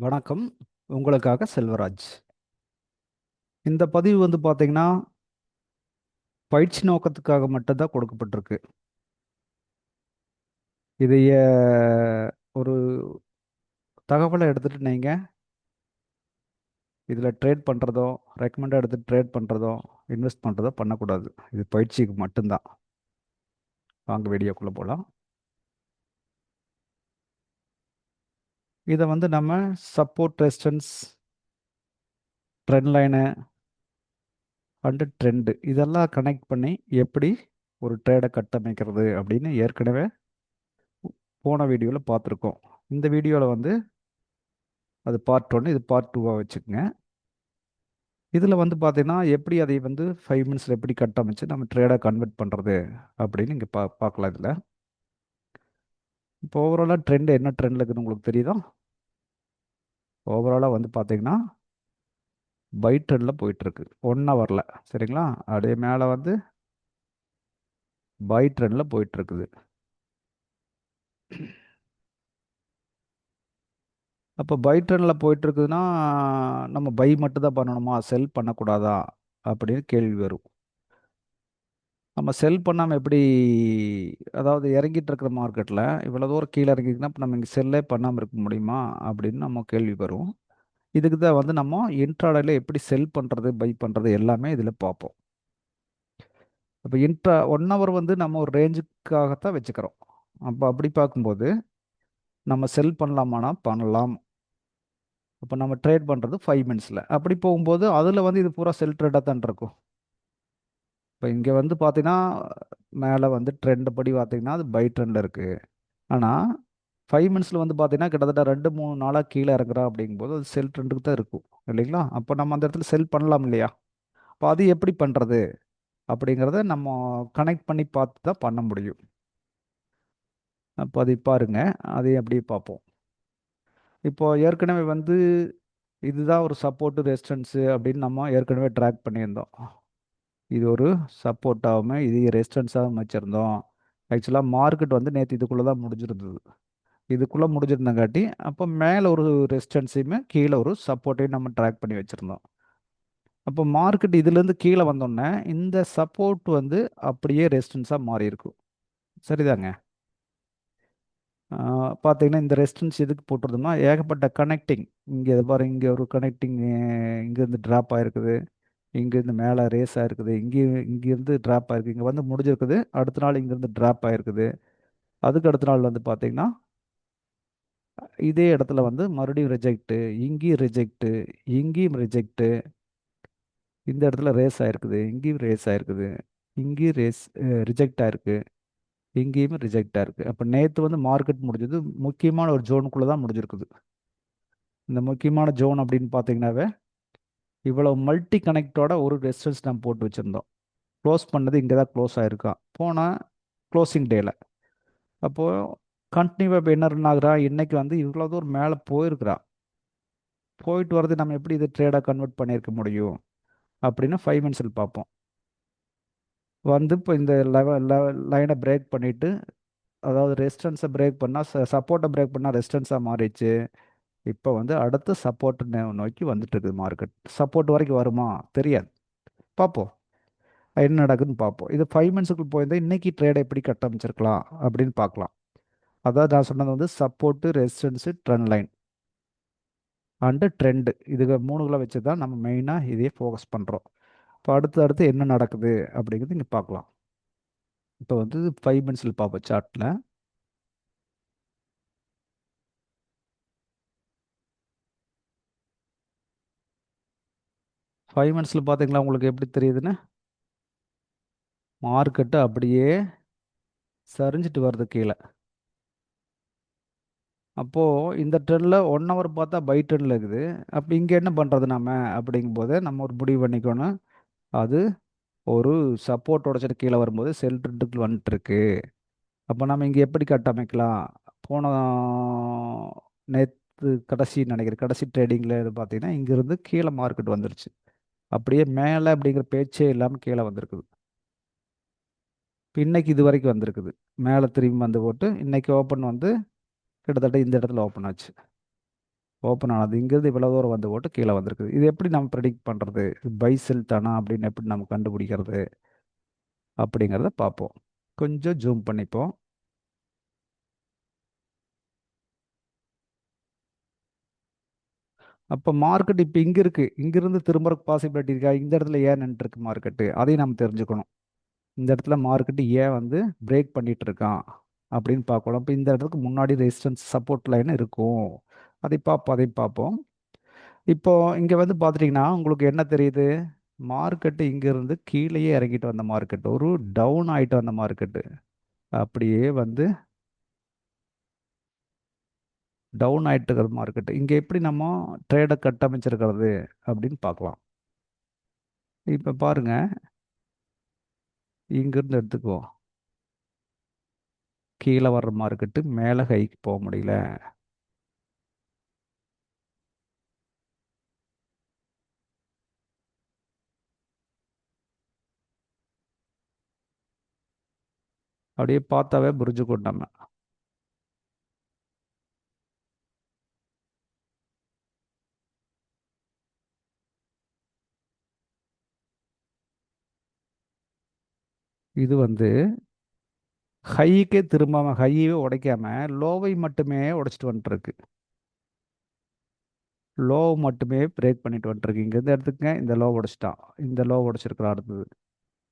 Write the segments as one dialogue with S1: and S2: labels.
S1: வணக்கம். உங்களுக்காக செல்வராஜ். இந்த பதிவு பார்த்தீங்கன்னா, பயிற்சி நோக்கத்துக்காக மட்டும்தான் கொடுக்கப்பட்டிருக்கு. இதைய ஒரு தகவலை எடுத்துட்டு நீங்க இதில் ட்ரேட் பண்ணுறதோ, ரெக்கமெண்ட் எடுத்து ட்ரேட் பண்ணுறதோ, இன்வெஸ்ட் பண்ணுறதோ பண்ணக்கூடாது. இது பயிற்சிக்கு மட்டும்தான். வாங்க வீடியோக்குள்ளே போகலாம். இதை நம்ம support resistance, trend line and trend இதெல்லாம் கனெக்ட் பண்ணி எப்படி ஒரு ட்ரேடை கட்டமைக்கிறது அப்படின்னு ஏற்கனவே போன வீடியோவில் பார்த்துருக்கோம். இந்த வீடியோவில் அது பார்ட் 1, இது பார்ட் 2வாக வச்சுக்கோங்க. இதில் பார்த்தீங்கன்னா எப்படி அதை 5 மினிட்ஸில் எப்படி கட்டமைச்சு நம்ம ட்ரேடாக கன்வெர்ட் பண்ணுறது அப்படின்னு இங்கே பார்க்கலாம். இதில் இப்போ ஓவராலாக ட்ரெண்ட் என்ன ட்ரெண்டில் இருக்குதுன்னு உங்களுக்கு தெரியுதா? ஓவராலாக பார்த்தீங்கன்னா பை ட்ரெண்டில் போயிட்டுருக்கு 1 ஹவரில். சரிங்களா? அப்படியே மேலே பை ட்ரெண்டில் போயிட்டுருக்குது. அப்போ பை ட்ரெண்டில் போயிட்டுருக்குதுன்னா நம்ம பை மட்டும் தான் பண்ணணுமா, செல் பண்ணக்கூடாதா அப்படின்னு கேள்வி வரும். நம்ம செல் பண்ணாமல் எப்படி, அதாவது இறங்கிட்டு இருக்கிற மார்க்கெட்டில் இவ்வளோ தூரம் கீழே இறங்கிக்குன்னா இப்போ நம்ம இங்கே செல்லே பண்ணாமல் இருக்க முடியுமா அப்படின்னு நம்ம கேள்வி வரும். இதுக்கு தான் நம்ம இன்ட்ராடேல எப்படி செல் பண்ணுறது, பை பண்ணுறது எல்லாமே இதில் பார்ப்போம். அப்போ 1 ஹவர் நம்ம ஒரு ரேஞ்சுக்காகத்தான் வச்சுக்கிறோம். அப்போ அப்படி பார்க்கும்போது நம்ம செல் பண்ணலாமானா பண்ணலாம். அப்போ நம்ம ட்ரேட் பண்ணுறது 5 மினிட்ஸில். அப்படி போகும்போது அதில் இது பூரா செல் ட்ரேடாக தான் இருக்கும். இப்போ இங்கே பார்த்தீங்கன்னா மேலே ட்ரெண்ட் படி பார்த்தீங்கன்னா அது பை ட்ரெண்டில் இருக்குது. ஆனால் 5 மினிட்ஸில் பார்த்தீங்கன்னா கிட்டத்தட்ட 2-3 நாளாக கீழே இறங்குறா அப்படிங்கும்போது அது செல் ட்ரெண்டுக்கு தான் இருக்கும் இல்லைங்களா? அப்போ நம்ம அந்த இடத்துல செல் பண்ணலாம் இல்லையா? அப்போ அது எப்படி பண்ணுறது அப்படிங்கிறத நம்ம கனெக்ட் பண்ணி பார்த்து தான் பண்ண முடியும். அப்போ அதை பாருங்க, அதையும் அப்படியே பார்ப்போம். இப்போ ஏற்கனவே இதுதான் ஒரு சப்போர்ட்டு ரெசிஸ்டன்ஸு அப்படின்னு நம்ம ஏற்கனவே ட்ராக் பண்ணியிருந்தோம். இது ஒரு சப்போர்ட்டாகவும் இது ரெசிஸ்டன்ஸாகவும் வச்சுருந்தோம். ஆக்சுவலாக மார்க்கெட் நேற்று இதுக்குள்ளே தான் முடிஞ்சிருந்தது. இதுக்குள்ளே முடிஞ்சிருந்தங்காட்டி அப்போ மேலே ஒரு ரெசிஸ்டன்ஸையுமே கீழே ஒரு சப்போர்ட்டையும் நம்ம ட்ராக் பண்ணி வச்சுருந்தோம். அப்போ மார்க்கெட் இதுலேருந்து கீழே வந்தோடனே இந்த சப்போர்ட் அப்படியே ரெசிஸ்டன்ஸாக மாறி இருக்கும். சரிதாங்க? பார்த்தீங்கன்னா இந்த ரெசிஸ்டன்ஸ் எதுக்கு போட்டிருந்தோம்னா ஏகப்பட்ட கனெக்டிங். இங்கே பாருங்க, இங்கே ஒரு கனெக்டிங் இங்கேருந்து ட்ராப் ஆகிருக்குது, இங்கேருந்து மேலே ரேஸ் ஆகிருக்குது, இங்கேருந்து ட்ராப் ஆகிருக்கு, இங்கே முடிஞ்சிருக்குது, அடுத்த நாள் இங்கேருந்து ட்ராப் ஆகிருக்குது. அதுக்கு அடுத்த நாள் பார்த்தீங்கன்னா இதே இடத்துல மறுபடியும் ரிஜெக்ட்டு, இங்கேயும் ரிஜெக்ட்டு, இங்கேயும் ரிஜெக்ட்டு, இந்த இடத்துல ரேஸ் ஆகிருக்குது, இங்கேயும் ரேஸ் ஆகிருக்குது, இங்கேயும் ரேஸ் ரிஜெக்ட் ஆகிருக்கு, இங்கேயுமே ரிஜெக்ட் ஆகிருக்கு. அப்போ நேற்று மார்க்கெட் முடிஞ்சது முக்கியமான ஒரு ஜோனுக்குள்ளே தான் முடிஞ்சிருக்குது. இந்த முக்கியமான ஜோன் அப்படின்னு பார்த்தீங்கன்னாவே இவ்வளவு மல்டி கனெக்டோட ஒரு ரெசிஸ்டன்ஸ் நம்ம போட்டு வச்சுருந்தோம். க்ளோஸ் பண்ணது இங்கே தான் க்ளோஸ் ஆகிருக்கான் போன க்ளோசிங் டேயில். அப்போது கண்டினியூவாக இப்போ என்ன ரன் ஆகுறா, இன்னைக்கு இவ்வளோ தூரம் மேலே போயிருக்கிறா. போயிட்டு வரது நம்ம எப்படி இது ட்ரேடாக கன்வெர்ட் பண்ணியிருக்க முடியும் அப்படின்னு 5 மினிட்ஸில் பார்ப்போம். இப்போ இந்த லைனை பிரேக் பண்ணிவிட்டு, அதாவது ரெசிஸ்டன்ஸை பிரேக் பண்ணால் சப்போர்ட்டை பிரேக் பண்ணால் ரெசிஸ்டன்ஸாக மாறிடுச்சு. இப்போ அடுத்த சப்போர்ட் நோக்கி வந்துட்டு இருக்குது மார்க்கெட். சப்போர்ட் வரைக்கும் வருமா தெரியாது, பார்ப்போம் என்ன நடக்குதுன்னு பார்ப்போம். இது 5 மினிட்ஸுக்குள் போயிருந்தால் இன்னைக்கு ட்ரேடை எப்படி கட்டமைச்சிருக்கலாம் அப்படின்னு பார்க்கலாம். அதாவது நான் சொன்னது support, resistance, trend line and trend, இதுக்கு மூணுகளை வச்சு தான் நம்ம மெயினாக இதையே ஃபோக்கஸ் பண்ணுறோம். இப்போ அடுத்து என்ன நடக்குது அப்படிங்கிறது இங்கே பார்க்கலாம். இப்போ 5 மினிட்ஸில் பார்ப்போம் சார்ட்டில். ஃபைவ் மினிட்ஸில் பார்த்தீங்களா உங்களுக்கு எப்படி தெரியுதுன்னு? மார்க்கெட்டு அப்படியே சரிஞ்சிட்டு வருது கீழே. அப்போது இந்த ட்ரெண்டில் 1 ஹவர் பார்த்தா பை ட்ரெண்டில் இருக்குது. அப்படி இங்கே என்ன பண்ணுறது நம்ம அப்படிங்கும்போது நம்ம ஒரு முடிவு பண்ணிக்கணும். அது ஒரு சப்போர்ட் உடச்சிட்டு கீழே வரும்போது செல் ட்ரெண்டுக்கு வந்துட்டுருக்கு. அப்போ நம்ம இங்கே எப்படி கட்டமைக்கலாம்? போன நேற்று கடைசி நினைக்கிறேன், கடைசி ட்ரேடிங்கில் இது பார்த்தீங்கன்னா இங்கேருந்து கீழே மார்க்கெட் வந்துருச்சு. அப்படியே மேலே அப்படிங்கிற பேச்சே இல்லாமல் கீழே வந்திருக்குது. இப்போ இன்னைக்கு இது வரைக்கும் வந்திருக்குது. மேலே திரும்பி போட்டு இன்னைக்கு ஓப்பன் கிட்டத்தட்ட இந்த இடத்துல ஓப்பன் ஆச்சு. ஓப்பன் ஆனது இங்கேருந்து இவ்வளோ தூரம் வந்து போட்டு கீழே வந்திருக்குது. இது எப்படி நம்ம ப்ரெடிக்ட் பண்ணுறது? பை செல் தானா அப்படின்னு எப்படி நம்ம கண்டுபிடிக்கிறது அப்படிங்கிறத பார்ப்போம். கொஞ்சம் ஜூம் பண்ணிப்போம். அப்போ மார்க்கெட் இப்போ இங்கே இருக்குது, இங்கிருந்து திரும்புறதுக்கு பாசிபிலிட்டி இருக்கா? இந்த இடத்துல ஏன் நின்றுருக்கு மார்க்கெட்டு, அதையும் நம்ம தெரிஞ்சுக்கணும். இந்த இடத்துல மார்க்கெட்டு ஏன் வந்து பிரேக் பண்ணிட்டு இருக்கான் அப்படின்னு பார்க்கணும். அப்போ இந்த இடத்துக்கு முன்னாடி ரெசிஸ்டன்ஸ் சப்போர்ட் லைன் இருக்கும். அதை பார்ப்போம். இப்போ இங்கே வந்து பார்த்துட்டிங்கன்னா உங்களுக்கு என்ன தெரியுது? மார்க்கெட்டு இங்கேருந்து கீழேயே இறங்கிட்டு வந்த மார்க்கெட், ஒரு டவுன் ஆகிட்டு வந்த மார்க்கெட்டு, அப்படியே வந்து டவுன் ஆகிட்டு இருக்கிற மார்க்கெட்டு இங்கே எப்படி நம்ம ட்ரேடை கட்டமைச்சிருக்கிறது அப்படின்னு பார்க்கலாம். இப்போ பாருங்க, இங்கிருந்து எடுத்துக்குவோம். கீழே வர்ற மார்க்கெட்டு மேலே ஹைக்கு போக முடியல. அப்படியே பார்த்தாவே புரிஞ்சுக்கணும் நம்ம. இது வந்து ஹைக்கே திரும்பாம, ஹையவே உடைக்காம லோவை மட்டுமே உடைச்சிட்டு வந்துட்டுருக்கு. லோ மட்டுமே பிரேக் பண்ணிட்டு வந்துட்டுருக்கு. இங்கேருந்து எடுத்துக்கங்க, இந்த லோ உடைச்சிட்டான், இந்த லோ உடைச்சிருக்கிறான்.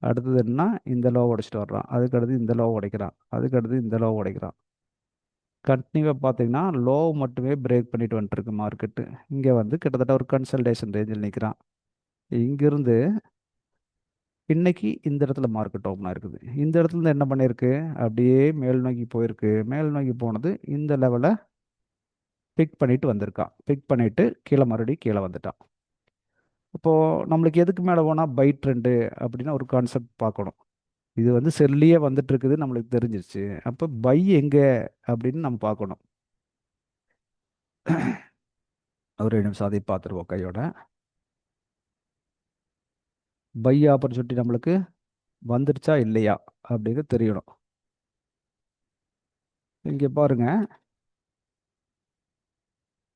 S1: அடுத்தது என்ன? இந்த லோ உடைச்சிட்டு வர்றான். அதுக்கு அடுத்து இந்த லோ உடைக்கிறான். அதுக்கு அடுத்து இந்த லோ உடைக்கிறான். கண்டினியூவாக பார்த்தீங்கன்னா லோ மட்டுமே பிரேக் பண்ணிட்டு வந்துட்டுருக்கு மார்க்கெட்டு. இங்கே வந்து கிட்டத்தட்ட ஒரு கன்சல்டேஷன் ரேஞ்சில் நிற்கிறான். இங்கிருந்து இன்னைக்கு இந்த இடத்துல மார்க்கெட் ஓப்பன் ஆயிருக்குது. இந்த இடத்துல இருந்து என்ன பண்ணியிருக்கு? அப்படியே மேல் நோக்கி போயிருக்கு. மேல் நோக்கி போனது இந்த லெவலை பிக் பண்ணிட்டு வந்திருக்கான். பிக் பண்ணிட்டு கீழே மறுபடியும் கீழே வந்துட்டான். அப்போது நம்மளுக்கு எதுக்கு மேலே போனால் பை ட்ரெண்டு அப்படின்னு ஒரு கான்செப்ட் பார்க்கணும். இது வந்து செல்லியே வந்துட்டு இருக்குது நம்மளுக்கு தெரிஞ்சிருச்சு. அப்போ பை எங்கே அப்படின்னு நம்ம பார்க்கணும். ஒரு நிமிஷம் அதை பார்த்துருவோம் கையோட. பை ஆப்பர்ச்சுனிட்டி நம்மளுக்கு வந்துருச்சா இல்லையா அப்படின்னு தெரியணும். இங்கே பாருங்க,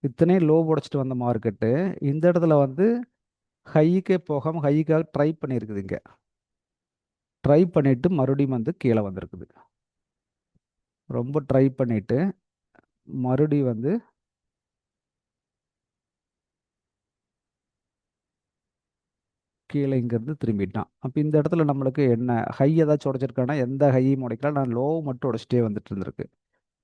S1: இத்தனையும் லோ உடைச்சிட்டு வந்த மார்க்கெட்டு இந்த இடத்துல வந்து ஹைக்கே போகாமல் ஹைக்காக ட்ரை பண்ணியிருக்குது. இங்கே ட்ரை பண்ணிட்டு மறுபடியும் வந்து கீழே வந்திருக்குது. ரொம்ப ட்ரை பண்ணிட்டு மறுபடியும் வந்து கீழே இங்கேருந்து திரும்பிட்டான். அப்போ இந்த இடத்துல நம்மளுக்கு என்ன ஹை ஏதாச்சும் உடைச்சிருக்கானா? எந்த ஹையும் உடைக்கல, நான் லோ மட்டும் உடைச்சிட்டே வந்துட்டு இருந்திருக்கு.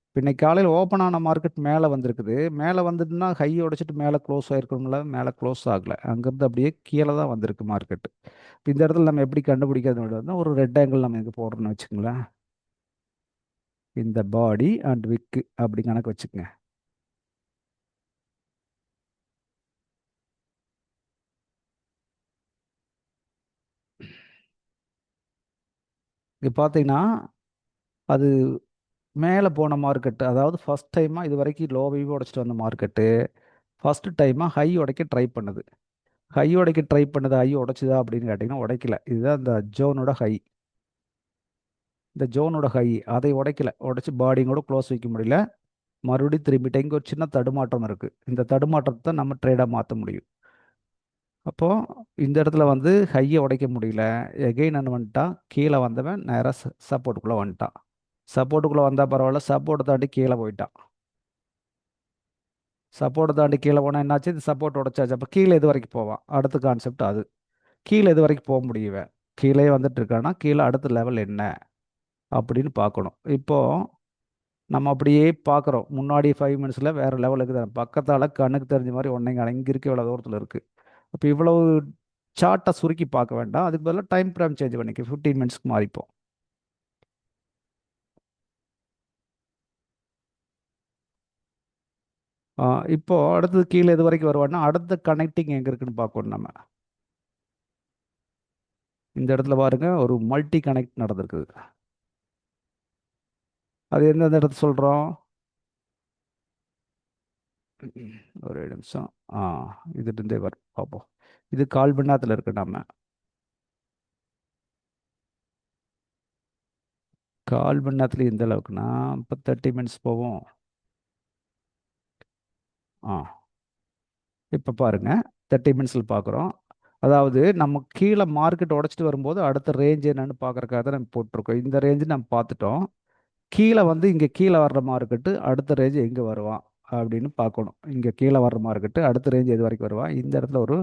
S1: இப்போ இன்னைக்கு காலையில் ஓப்பன் ஆன மார்க்கெட் மேலே வந்திருக்குது. மேலே வந்துட்டுனா ஹை உடைச்சிட்டு மேலே க்ளோஸ் ஆகிருக்கணும்ல, மேலே க்ளோஸ் ஆகலை. அங்கேருந்து அப்படியே கீழே தான் வந்திருக்கு மார்க்கெட். இப்போ இந்த இடத்துல நம்ம எப்படி கண்டுபிடிக்கிறது? ஒரு ரெட் ஆங்கிள் நம்ம இங்கே போடுறோம்னு வச்சுங்களேன். இந்த பாடி அண்ட் விக்கு அப்படி கணக்கு வச்சுக்கோங்க. இங்கே பார்த்தீங்கன்னா அது மேலே போன மார்க்கெட்டு, அதாவது ஃபஸ்ட் டைமாக இது வரைக்கும் லோவையும் உடைச்சிட்டு வந்த மார்க்கெட்டு ஃபஸ்ட்டு டைமாக ஹை உடைக்க ட்ரை பண்ணுது. ஹை உடைக்க ட்ரை பண்ணுது. ஹை உடைச்சுதா அப்படின்னு கேட்டிங்கன்னா உடைக்கல. இதுதான் இந்த ஜோனோட ஹை. இந்த ஜோனோட ஹை அதை உடைக்கல. உடைச்சு பாடியும் கூட க்ளோஸ் வைக்க முடியல. மறுபடியும் திரும்பிட்டு இங்கே ஒரு சின்ன தடுமாற்றம் இருக்குது. இந்த தடுமாற்றத்தை தான் நம்ம ட்ரேடாக மாற்ற முடியும். அப்போது இந்த இடத்துல வந்து ஹையை உடைக்க முடியல. எகெயின் என்ன வந்துட்டான்? கீழே வந்தவன் நேராக சப்போர்ட்டுக்குள்ளே வந்துட்டான். சப்போர்ட்டுக்குள்ளே வந்தால் பரவாயில்ல, சப்போர்ட்டை தாண்டி கீழே போயிட்டான். சப்போர்ட்டை தாண்டி கீழே போனால் என்னாச்சு? இந்த சப்போர்ட் உடைச்சாச்சு. அப்போ கீழே எது வரைக்கும் போவான்? அடுத்த கான்செப்ட் அது. கீழே எது வரைக்கும் போக முடியுவேன்? கீழே வந்துட்டு இருக்கான்னா கீழே அடுத்த லெவல் என்ன அப்படின்னு பார்க்கணும். இப்போது நம்ம அப்படியே பார்க்குறோம். முன்னாடி 5 மினிட்ஸில் வேறு லெவலுக்கு தான் பக்கத்தால் கண்ணுக்கு தெரிஞ்ச மாதிரி ஒன்றைங்க இங்கே இருக்க இவ்வளோ தூரத்தில் இருக்குது. அப்போ இவ்வளவு சார்ட்டை சுருக்கி பார்க்க வேண்டாம். அதுக்கு பதிலாக டைம் ஃப்ரேம் சேஞ்ச் பண்ணிக்க 15 மினிட்ஸ்க்கு மாறிப்போம். இப்போ அடுத்தது கீழே எது வரைக்கும் வருவான்னா அடுத்த கனெக்டிங் எங்கே இருக்குன்னு பார்க்கணும் நம்ம. இந்த இடத்துல பாருங்க, ஒரு மல்டி கனெக்ட் நடந்திருக்குது. அது எந்தெந்த இடத்த சொல்கிறோம்? ஒரு நிமிஷம். ஆ இதுலேருந்தே பார்ப்போம். இது கால் மணி நேரத்தில் இருக்கு. நம்ம கால் மணி நேரத்தில் எந்த அளவுக்குன்னா இப்போ 30 மினிட்ஸ் போவோம். ஆ இப்போ பாருங்க 30 மினிட்ஸில் பார்க்குறோம். அதாவது நம்ம கீழே மார்க்கெட் உடைச்சிட்டு வரும்போது அடுத்த ரேஞ்ச் என்னன்னு பார்க்கறக்காக தான் நம்ம போட்டிருக்கோம். இந்த ரேஞ்சு நம்ம பார்த்துட்டோம். கீழே வந்து இங்கே கீழே வர்ற மார்க்கெட்டு அடுத்த ரேஞ்சு எங்கே வருவான் அப்படின்னு பார்க்கணும். இங்கே கீழே வர்ற மார்க்கெட்டு அடுத்த ரேஞ்ச் எது வரைக்கும் வருவான். இந்த இடத்துல ஒரு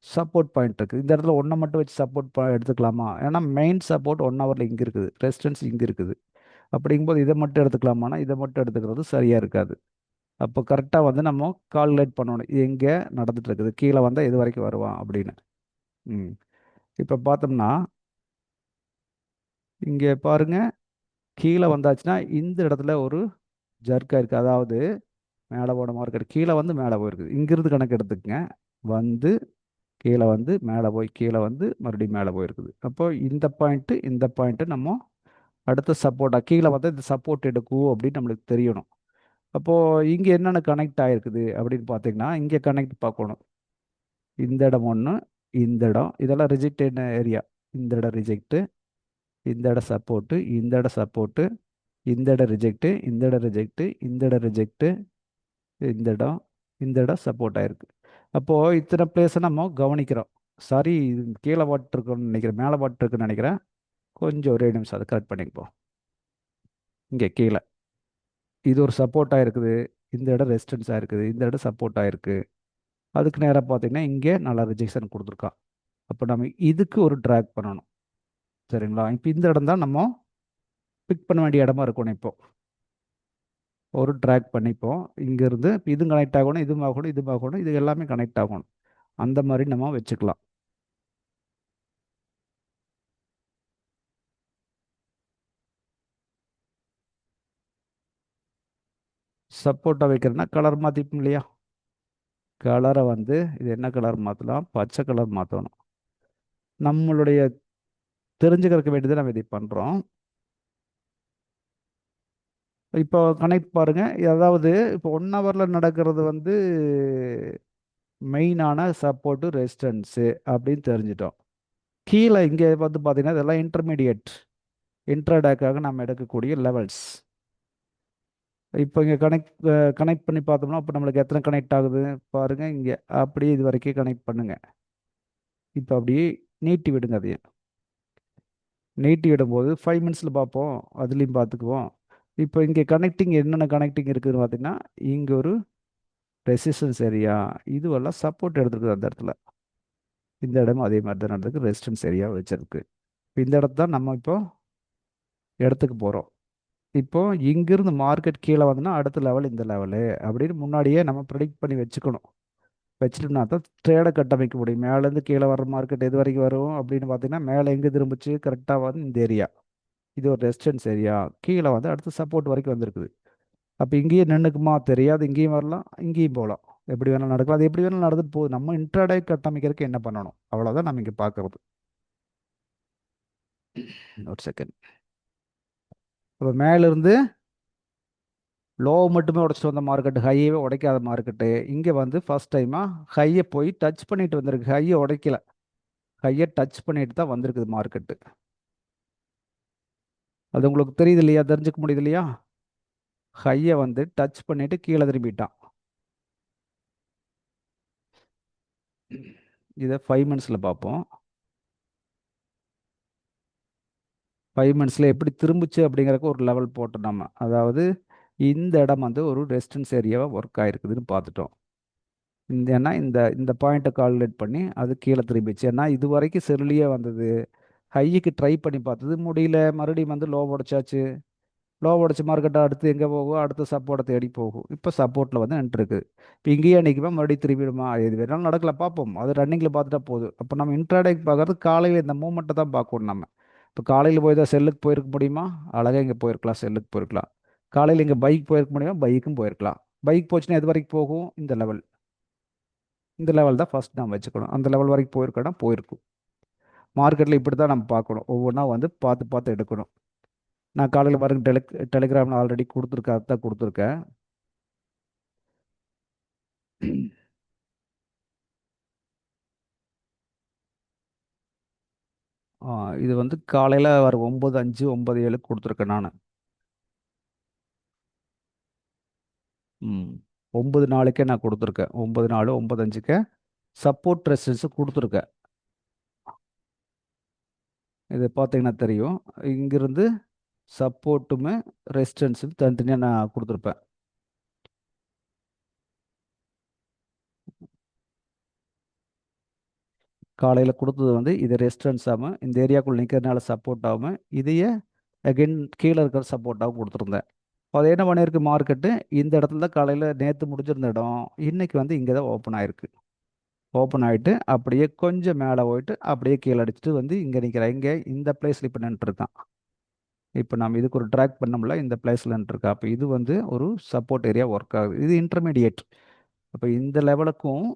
S1: சப்போர்ட் பாயிண்ட் இருக்குது. இந்த இடத்துல ஒன்றை மட்டும் வச்சு சப்போர்ட் எடுத்துக்கலாமா? ஏன்னா மெயின் சப்போர்ட் 1 ஹவரில் இங்கே இருக்குது, ரெசிஸ்டன்ஸ் இங்கே இருக்குது. அப்படிங்கும்போது இதை மட்டும் எடுத்துக்கலாமான்னா இதை மட்டும் எடுத்துக்கிறது சரியாக இருக்காது. அப்போ கரெக்டாக வந்து நம்ம கால்குலேட் பண்ணணும் எங்கே நடந்துட்டு இருக்குது, கீழே வந்தால் எது வரைக்கும் வருவான் அப்படின்னு. ம் இப்போ பார்த்தோம்னா இங்கே பாருங்க, கீழே வந்தாச்சுன்னா இந்த இடத்துல ஒரு ஜர்க்காக இருக்குது. அதாவது மேலே போன மார்க்கெட் கீழே வந்து மேலே போயிருக்குது. இங்கிருந்து கணக்கு எடுத்துக்கங்க. வந்து கீழே வந்து மேலே போய் கீழே வந்து மறுபடியும் மேலே போயிருக்குது. அப்போ இந்த பாயிண்ட்டு நம்ம அடுத்த சப்போர்ட்டாக கீழே வந்து இந்த சப்போர்ட் எடுக்கும் அப்படின்னு நம்மளுக்கு தெரியணும். அப்போது இங்கே என்னென்ன கனெக்ட் ஆகிருக்குது அப்படின்னு பார்த்தீங்கன்னா இங்கே கனெக்ட் பார்க்கணும். இந்த இடம் ஒன்று, இந்த இடம் இதெல்லாம் ரிஜெக்டட் ஏரியா. இந்த இடம் ரிஜெக்ட்டு, இந்த இடம் சப்போர்ட்டு, இந்த இடம் சப்போர்ட்டு, இந்த இடம் ரிஜெக்ட்டு, இந்த இடம் ரிஜெக்ட்டு, இந்த இடம் ரிஜெக்ட்டு, இந்த இடம் இந்த இடம் சப்போர்ட் ஆயிருக்கு. அப்போது இத்தனை பிளேஸை நம்ம கவனிக்கிறோம். சாரி, இது கீழே போட்டிருக்கோன்னு நினைக்கிறேன், மேலே போட்டிருக்குன்னு நினைக்கிறேன். கொஞ்சம் ஒரே நிமிஷம் அதை கரெக்ட் பண்ணிப்போம். இங்கே கீழே இது ஒரு சப்போர்ட்டாக இருக்குது, இந்த இடம் ரெசிஸ்டன்ஸாக இருக்குது, இந்த இடம் சப்போர்ட்டாக இருக்குது. அதுக்கு நேராக பார்த்தீங்கன்னா இங்கே நல்லா ரிஜெக்ஷன் கொடுத்துருக்கான். அப்போ நம்ம இதுக்கு ஒரு ட்ராக் பண்ணணும். சரிங்களா? இப்போ இந்த இடம் தான் நம்ம பிக் பண்ண வேண்டிய இடமா இருக்கணும். இப்போ ஒரு ட்ராக் பண்ணிப்போம். இங்கேருந்து இதுவும் கனெக்ட் ஆகணும், இதுவும் ஆகணும், இதுவும் ஆகணும், இது எல்லாமே கனெக்ட் ஆகணும். அந்த மாதிரி நம்ம வச்சுக்கலாம். சப்போர்ட்டாக வைக்கிறேன்னா கலர் மாற்றிப்போம் இல்லையா? கலரை வந்து இது என்ன கலர் மாற்றலாம்? பச்சை கலர் மாற்றணும். நம்மளுடைய தெரிஞ்சுக்கிறதுக்கு வேண்டியதை நம்ம இதை பண்ணுறோம். இப்போ கனெக்ட் பாருங்க. அதாவது இப்போ 1 ஹவரில் நடக்கிறது வந்து மெயினான சப்போர்ட்டு ரெசிஸ்டன்ஸு அப்படின்னு தெரிஞ்சிட்டோம். கீழே இங்கே வந்து பார்த்தீங்கன்னா இதெல்லாம் இன்டர்மீடியட் இன்ட்ராடேக்காக நம்ம எடுக்கக்கூடிய லெவல்ஸ். இப்போ இங்கே கனெக்ட் பண்ணி பார்த்தோம்னா இப்போ நம்மளுக்கு எத்தனை கனெக்ட் ஆகுது பாருங்கள். இங்கே அப்படியே இது வரைக்கும் கனெக்ட் பண்ணுங்கள். இப்போ அப்படியே நீட்டி விடுங்க. அதையும் நீட்டி விடும்போது 5 மினிட்ஸில் பார்ப்போம், அதுலேயும் பார்த்துக்குவோம். இப்போ இங்கே கனெக்டிங் என்னென்ன கனெக்டிங் இருக்குதுன்னு பார்த்தீங்கன்னா இங்கே ஒரு ரெசிஸ்டன்ஸ் ஏரியா, இதுவெல்லாம் சப்போர்ட் எடுத்துருக்குது அந்த இடத்துல. இந்த இடமும் அதே மாதிரி தான் நடந்திருக்கு, ரெசிஸ்டன்ஸ் ஏரியா வச்சிருக்கு. இந்த இடத்த தான் நம்ம இப்போ இடத்துக்கு போகிறோம். இப்போ இங்கிருந்து மார்க்கெட் கீழே வந்தோன்னா அடுத்த லெவல் இந்த லெவலு அப்படின்னு முன்னாடியே நம்ம ப்ரிடிக்ட் பண்ணி வச்சுக்கணும். வச்சுட்டோம்னா தான் ட்ரேடை கட்டமைக்க முடியும். மேலேருந்து கீழே வர மார்க்கெட் எது வரைக்கும் வரும் அப்படின்னு பார்த்தீங்கன்னா மேலே எங்கே திரும்பிச்சு கரெக்டாக வந்து இந்த ஏரியா, இது ஒரு ரெசிஸ்டன்ஸ் ஏரியா. கீழே வந்து அடுத்த சப்போர்ட் வரைக்கும் வந்திருக்குது. அப்போ இங்கேயும் நின்றுக்குமா தெரியாது, இங்கேயும் வரலாம், இங்கேயும் போகலாம், எப்படி வேணாலும் நடக்கலாம். அது எப்படி வேணாலும் நடந்துட்டு போகுது. நம்ம இன்ட்ராடே கட்டமைக்கிறதுக்கு என்ன பண்ணணும், அவ்வளோதான் நம்ம இங்கே பார்க்கறது. ஒரு செகண்ட். இப்போ மேலேருந்து லோ மட்டுமே உடைச்சிட்டு வந்த மார்க்கெட்டு, ஹையவே உடைக்காத மார்க்கெட்டு இங்கே வந்து ஃபர்ஸ்ட் டைமாக ஹையை போய் டச் பண்ணிட்டு வந்திருக்கு. ஹையை உடைக்கல, ஹையை டச் பண்ணிட்டு தான் வந்திருக்குது மார்க்கெட்டு. அது உங்களுக்கு தெரியுது இல்லையா? தெரிஞ்சுக்க முடியுது இல்லையா? ஹையை வந்து டச் பண்ணிட்டு கீழே திரும்பிட்டான். இதை 5 மினிட்ஸில் பார்ப்போம். 5 மினிட்ஸில் எப்படி திரும்பிச்சு அப்படிங்கிறக்கு ஒரு லெவல் போட்டோம் நம்ம. அதாவது இந்த இடம் வந்து ஒரு ரெசிஸ்டன்ஸ் ஏரியாவாக ஒர்க் ஆகிருக்குதுன்னு பார்த்துட்டோம். ஏன்னா இந்த இந்த பாயிண்ட்டை கால்குலேட் பண்ணி அது கீழே திரும்பிச்சு. ஏன்னா இது வரைக்கும் செருளியே வந்தது, ஹைக்கு ட்ரை பண்ணி பார்த்தது முடியல, மறுபடியும் வந்து லோ உடைச்சாச்சு. லோ உடைச்ச மார்க்கெட்டை அடுத்து எங்கே போகும்? அடுத்த சப்போர்ட்டை தேடி போகும். இப்போ சப்போர்ட்டில் வந்து நின்றுருக்கு. இப்போ இங்கேயே நிற்குமா, மறுபடியும் திரும்பிடுமா? எது வேணாலும் நடக்கல, பார்ப்போம். அது ரன்னிங்கில் பார்த்துட்டா போதும். அப்போ நம்ம இன்ட்ராடேக்கு பார்க்கறது காலையில் இந்த மூமெண்ட்டை தான் பார்க்கணும் நம்ம. இப்போ காலையில் போய் தான் செல்லுக்கு போயிருக்க முடியுமா? அழகாக இங்கே போயிருக்கலாம், செல்லுக்கு போயிருக்கலாம். காலையில் இங்கே பைக் போயிருக்க முடியுமா? பைக்கும் போயிருக்கலாம். பைக் போச்சுன்னா எது வரைக்கும் போகும்? இந்த லெவல். இந்த லெவல் தான் ஃபர்ஸ்ட் நம்ம வச்சுக்கணும். அந்த லெவல் வரைக்கும் போயிருக்கோன்னா போயிருக்கும். மார்க்கெட்டில் இப்படி தான் நம்ம பார்க்கணும். ஒவ்வொன்றா வந்து பார்த்து பார்த்து எடுக்கணும். நான் காலையில் பாருங்க டெலிகிராமில் ஆல்ரெடி கொடுத்துருக்கேன், அதுதான் கொடுத்துருக்கேன். இது வந்து காலையில் வர 9:05 9:07 கொடுத்துருக்கேன் நான். ம் 9 நாளுக்கே நான் கொடுத்துருக்கேன். 9 நாள் 9:05க்கு சப்போர்ட் ரெசிஸ்டன்ஸ் கொடுத்துருக்கேன். இது பார்த்தீங்கன்னா தெரியும். இங்கிருந்து சப்போர்ட்டுமே ரெசிஸ்டன்ஸும் தனித்தனியாக நான் கொடுத்துருப்பேன். காலையில் கொடுத்தது வந்து இது ரெசிஸ்டன்ஸ் ஆகாமல் இந்த ஏரியாக்குள்ளே நிற்கிறதுனால சப்போர்ட் ஆகாமல் இதையே அகைன் கீழே இருக்கிற சப்போர்ட்டாகவும் கொடுத்துருந்தேன். அது என்ன பண்ணியிருக்கு மார்க்கெட்டு, இந்த இடத்துல தான் காலையில் நேற்று முடிஞ்சிருந்த இடம் இன்னைக்கு வந்து இங்கே தான் ஓப்பன் ஆயிருக்கு. ஓப்பன் ஆகிட்டு அப்படியே கொஞ்சம் மேலே போயிட்டு அப்படியே கீழே அடிச்சுட்டு வந்து இங்கே நிற்கிறேன். இங்கே இந்த பிளேஸில் இப்போ நின்றுருக்கான். இப்போ நம்ம இதுக்கு ஒரு ட்ராக் பண்ணோம்ல, இந்த பிளேஸில் நின்றுருக்கா. அப்போ இது வந்து ஒரு சப்போர்ட் ஏரியா ஒர்க் ஆகுது. இது இன்டர்மீடியேட். அப்போ இந்த லெவலுக்கும்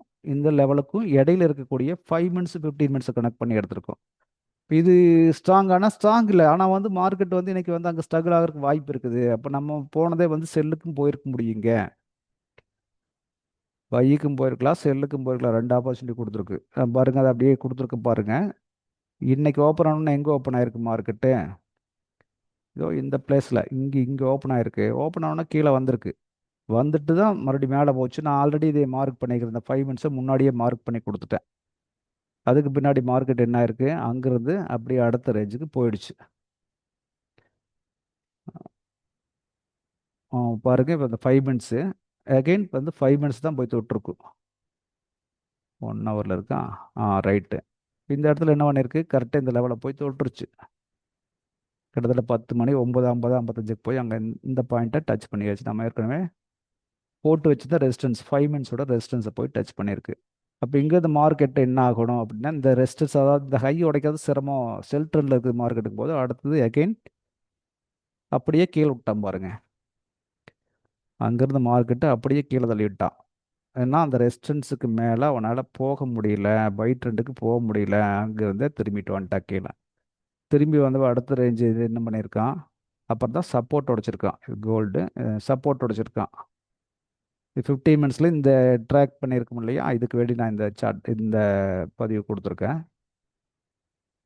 S1: இடையில இருக்கக்கூடிய 5 மினிட்ஸ் 15 மினிட்ஸ் கனெக்ட் பண்ணி எடுத்திருக்கோம். இது ஸ்ட்ராங் ஆனால் ஸ்ட்ராங் இல்லை. ஆனால் வந்து மார்க்கெட் வந்து இன்னைக்கு வந்து அங்கே ஸ்ட்ரகிள் ஆகிறதுக்கு வாய்ப்பு இருக்குது. அப்போ நம்ம போனதே வந்து செல்லுக்கும் போயிருக்க முடியுங்க. பைக்கும் போயிருக்கலாம், செல்லுக்கும் போயிருக்கலாம். ரெண்டு ஆப்பர்ச்சுனிட்டி கொடுத்துருக்கு. பாருங்க, அது அப்படியே கொடுத்துருக்கு பாருங்க. இன்னைக்கு ஓப்பன் ஆகணும்னா எங்கே ஓப்பன் ஆயிருக்கு மார்க்கெட்டு? இதோ இந்த பிளேஸில் இங்கே ஓப்பன் ஆயிருக்கு. ஓப்பன் ஆகணும்னா கீழே வந்திருக்கு. வந்துட்டு தான் மறுபடியும் மேலே போச்சு. நான் ஆல்ரெடி இதை மார்க் பண்ணிக்கிறேன். இந்த 5 மினிட்ஸை முன்னாடியே மார்க் பண்ணி கொடுத்துட்டேன். அதுக்கு பின்னாடி மார்க்கெட் என்ன ஆயிருக்கு, அங்கிருந்து அப்படியே அடுத்த ரேஞ்சுக்கு போயிடுச்சு. பாருங்க, இப்போ இந்த 5 மினிட்ஸு அகெயின் வந்து 5 மினிட்ஸ் தான் போய் தொட்டிருக்கும். 1 ஹவரில் இருக்கா? ரைட்டு. இந்த இடத்துல என்ன பண்ணியிருக்கு, கரெக்டாக இந்த லெவலில் போய் தொட்டுருச்சு. கிட்டத்தட்ட 10 மணி 9:50 55க்கு போய் அங்கே இந்த பாயிண்ட்டை டச் பண்ணியாச்சு. நம்ம ஏற்கனவே போட்டு வச்சு தான் ரெசிஸ்டன்ஸ் 5 மினிட்ஸோட ரெசிஸ்டன்ஸை போய் டச் பண்ணியிருக்கு. அப்போ இங்கே இந்த மார்க்கெட்டு என்ன ஆகணும் அப்படின்னா, இந்த ரெசிஸ்டன்ஸ் அதாவது இந்த ஹை உடைக்காத சிரமம் செல் ட்ரெண்டில் இருக்குது மார்க்கெட்டுக்கு போது அடுத்தது அகெயின் அப்படியே கீழே விட்டான் பாருங்க. அங்கேருந்து மார்க்கெட்டு அப்படியே கீழே தள்ளி விட்டான். ஏன்னா அந்த ரெசிஸ்டன்ஸுக்கு மேலே அவனால் போக முடியல, பை ட்ரெண்டுக்கு போக முடியல. அங்கேருந்து திரும்பிட்டு வந்துட்டா கீழே. திரும்பி வந்து அடுத்த ரேஞ்சு இது என்ன பண்ணியிருக்கான், அப்புறம் தான் சப்போர்ட் உடைச்சிருக்கான். இது கோல்டு சப்போர்ட் உடைச்சிருக்கான். 15 மினிட்ஸில் இந்த ட்ராக் பண்ணியிருக்கோம் இல்லையா, இதுக்கு வேண்டி நான் இந்த பதிவு கொடுத்துருக்கேன்.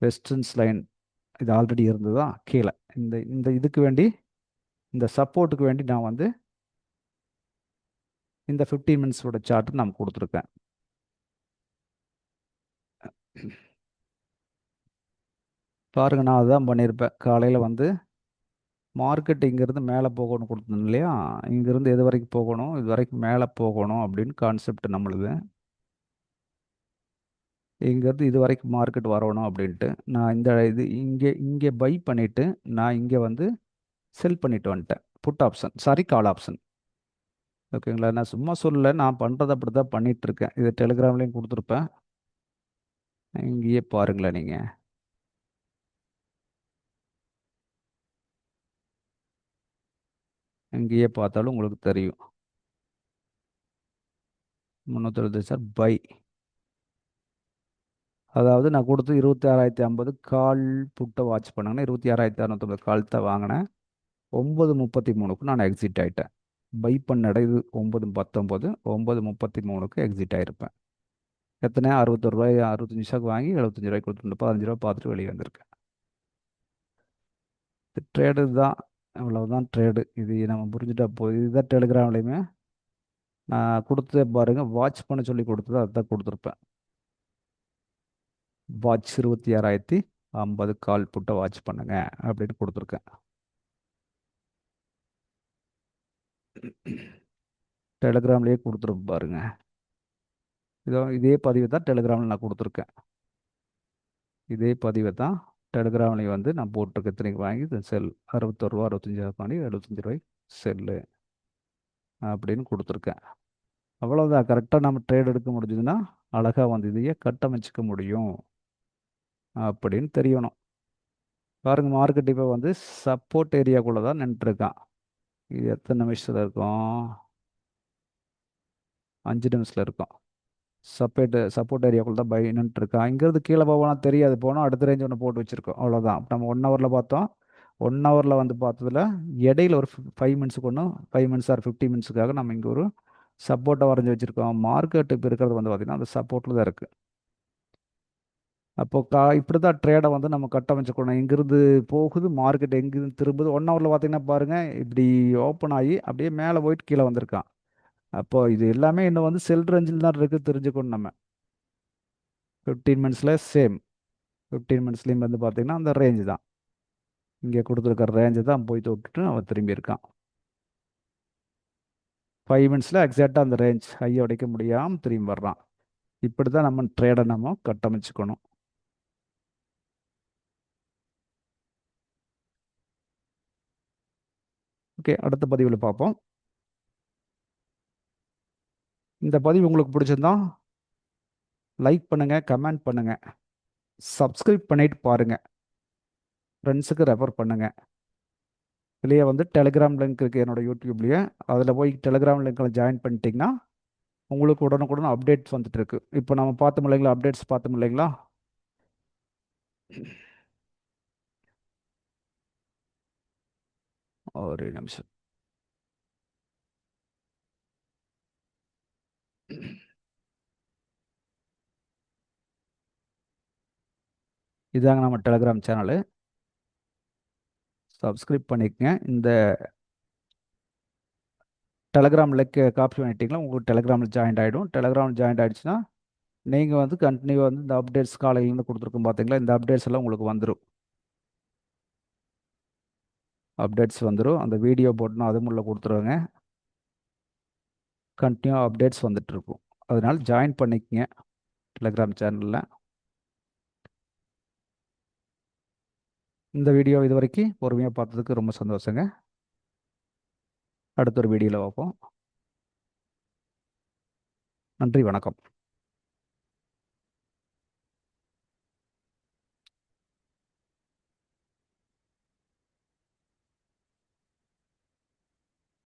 S1: ரெசிஸ்டன்ஸ் லைன் இது ஆல்ரெடி இருந்ததா கீழே. இந்த இந்த இதுக்கு வேண்டி இந்த சப்போர்ட்டுக்கு வேண்டி நான் வந்து இந்த 15 மினிட்ஸோட சார்ட் நான் கொடுத்துருக்கேன். பாருங்க, நான் அதுதான் பண்ணியிருப்பேன். காலையில் வந்து மார்க்கெட் இங்கேருந்து மேலே போகணும் கொடுத்தேன் இல்லையா, இங்கேருந்து எது வரைக்கும் போகணும், இது வரைக்கும் மேலே போகணும் அப்படின்னு கான்செப்ட் நம்மளுது. இங்கேருந்து இது வரைக்கும் மார்க்கெட் வரணும் அப்படின்ட்டு நான் இந்த இது இங்கே இங்கே பை பண்ணிவிட்டு நான் இங்கே வந்து செல் பண்ணிட்டு வந்துட்டேன். Put option, sorry, call option. ஓகேங்களா? நான் சும்மா சொல்லலை, நான் பண்ணுறது அப்படி தான் பண்ணிகிட்ருக்கேன். இது டெலிகிராம்லேயும் கொடுத்துருப்பேன். இங்கேயே பாருங்களேன் நீங்கள். இங்கேயே பார்த்தாலும் உங்களுக்கு தெரியும். 320 சார் பை. அதாவது நான் கொடுத்து 26,050 கால் புட்டை வாட்ச் பண்ணேங்கன்னா 26,650 கால் தான் வாங்கினேன். 9:33க்கு நான் எக்ஸிட் ஆகிட்டேன். பை பண்ண இடம் இது 9:19, 9:33க்கு எக்ஸிட் ஆகிருப்பேன். எத்தனை 61 ரூபாய் 65 வாங்கி 75 ரூபாய்க்கு கொடுத்துட்டு 15 ரூபா பார்த்துட்டு வெளியே வந்திருக்கேன். இது ட்ரேடு தான், இவ்வளவுதான் ட்ரேடு. இது நம்ம புரிஞ்சுட்டா போய் இதுதான் டெலிகிராம்லேயுமே நான் கொடுத்து பாருங்க, வாட்ச் பண்ண சொல்லி கொடுத்தது அதுதான் கொடுத்துருப்பேன். வாட்ச் 26,050 கால் புட்டை வாட்ச் பண்ணுங்க அப்படின்னு கொடுத்துருக்கேன். டெலிகிராம்லேயே கொடுத்துருக்கு பாருங்க. இதே பதிவு தான் டெலிகிராமில் நான் கொடுத்துருக்கேன். இதே பதிவை தான் டெலிகிராம்லேயும் வந்து நான் போட்டிருக்கேன். இத்தனைக்கு வாங்கி செல் 61 ரூபா 65 வாங்கி 75 ரூபாய் செல்லு அப்படின்னு கொடுத்துருக்கேன். அவ்வளோதான். கரெக்டாக நம்ம ட்ரேட் எடுக்க முடிஞ்சதுன்னா அழகாக வந்து இதையே கட்டமைச்சிக்க முடியும் அப்படின்னு தெரியணும். பாருங்க, மார்க்கெட் இப்போ வந்து சப்போர்ட் ஏரியாக்குள்ளே தான் நின்றுருக்கான். இது எத்தனை நிமிஷத்தில் இருக்கும்? 5 நிமிஷத்தில் இருக்கும். சப்போர்ட் ஏரியாக்குள்ள தான் பை நின்றுருக்கான். இங்கேருந்து கீழே போவோம்னா தெரியாது, போனோம் அடுத்த ரேஞ்ச் ஒன்று போட்டு வச்சுருக்கோம். அவ்வளோதான். நம்ம 1 ஹவரில் பார்த்தோம். 1 ஹவரில் வந்து பார்த்ததுல இடையில ஒரு 5 மினிட்ஸுக்கு ஒன்று 5 மினிட்ஸ் ஆர் 50 மினிட்ஸுக்காக நம்ம இங்கே ஒரு சப்போர்ட்டை வரைஞ்சி வச்சுருக்கோம். மார்க்கெட் இப்போ இருக்கிறது வந்து பார்த்திங்கன்னா அந்த சப்போர்ட்டில் தான் இருக்குது. அப்போது இப்படி தான் ட்ரேடை வந்து நம்ம கட்டமைச்சுக்கணும். இங்கிருந்து போகுது மார்க்கெட், எங்கிருந்து திரும்புது. 1 ஹவரில் பார்த்தீங்கன்னா பாருங்கள், இப்படி ஓப்பன் ஆகி அப்படியே மேலே போயிட்டு கீழே வந்திருக்கான். அப்போ இது எல்லாமே இன்னும் வந்து செல் ரேஞ்சில் தான் இருக்குது தெரிஞ்சுக்கணும் நம்ம. 15 மினிட்ஸில் சேம். 15 மினிட்ஸ்லேயும் வந்து பார்த்தீங்கன்னா அந்த ரேஞ்சு தான், இங்கே கொடுத்துருக்கிற ரேஞ்சு தான் போய் தொட்டுட்டு அவன் திரும்பி இருக்கான். 5 மினிட்ஸில் எக்ஸாக்டாக அந்த ரேஞ்ச் ஹையை உடைக்க முடியாமல் திரும்பி வர்றான். இப்படி தான் நம்ம ட்ரேடை நம்ம கட்டமைச்சுக்கணும். ஓகே, அடுத்த பதிவில் பார்ப்போம். இந்த பதிவு உங்களுக்கு பிடிச்சிருந்தா லைக் பண்ணுங்கள், கமெண்ட் பண்ணுங்கள், சப்ஸ்கிரைப் பண்ணிட்டு பாருங்கள், ஃப்ரெண்ட்ஸுக்கு ரெஃபர் பண்ணுங்கள். இதுலேயே வந்து டெலிகிராம் லிங்க் இருக்குது என்னோடய யூடியூப்லேயே. அதில் போய் டெலிகிராம் லிங்க்கில் ஜாயின் பண்ணிட்டீங்கன்னா உங்களுக்கு உடனுக்குடன் அப்டேட்ஸ் வந்துட்டு இருக்கு. இப்போ நம்ம பார்த்தோம் இல்லைங்களா, அப்டேட்ஸ் பார்த்தோம் இல்லைங்களா. ஒரு நிமிஷம். இதாங்க நம்ம டெலிகிராம் சேனலு. சப்ஸ்கிரைப் பண்ணிக்கங்க. இந்த டெலிகிராம் லிங்க் காப்பி பண்ணிட்டீங்களா, உங்களுக்கு டெலிகிராமில் ஜாயின் ஆகிடும். டெலிகிராமில் ஜாயின் ஆகிடுச்சுன்னா நீங்கள் வந்து கண்டினியூவாக வந்து இந்த அப்டேட்ஸ் காலையிலேருந்து கொடுத்துருக்கோம் பார்த்தீங்களா, இந்த அப்டேட்ஸ் எல்லாம் உங்களுக்கு வந்துடும். அப்டேட்ஸ் வந்துடும். அந்த வீடியோ போட்டுனா அதுவும் உள்ள கொடுத்துருவாங்க. கண்டினியூ அப்டேட்ஸ் வந்துட்டு இருக்கும். அதனால் ஜாயின் பண்ணிக்கங்க டெலிகிராம் சேனலில். இந்த வீடியோ இது வரைக்கும் பொறுமையாக பார்த்ததுக்கு ரொம்ப சந்தோஷங்க. அடுத்த ஒரு வீடியோவில் பார்ப்போம். நன்றி, வணக்கம்.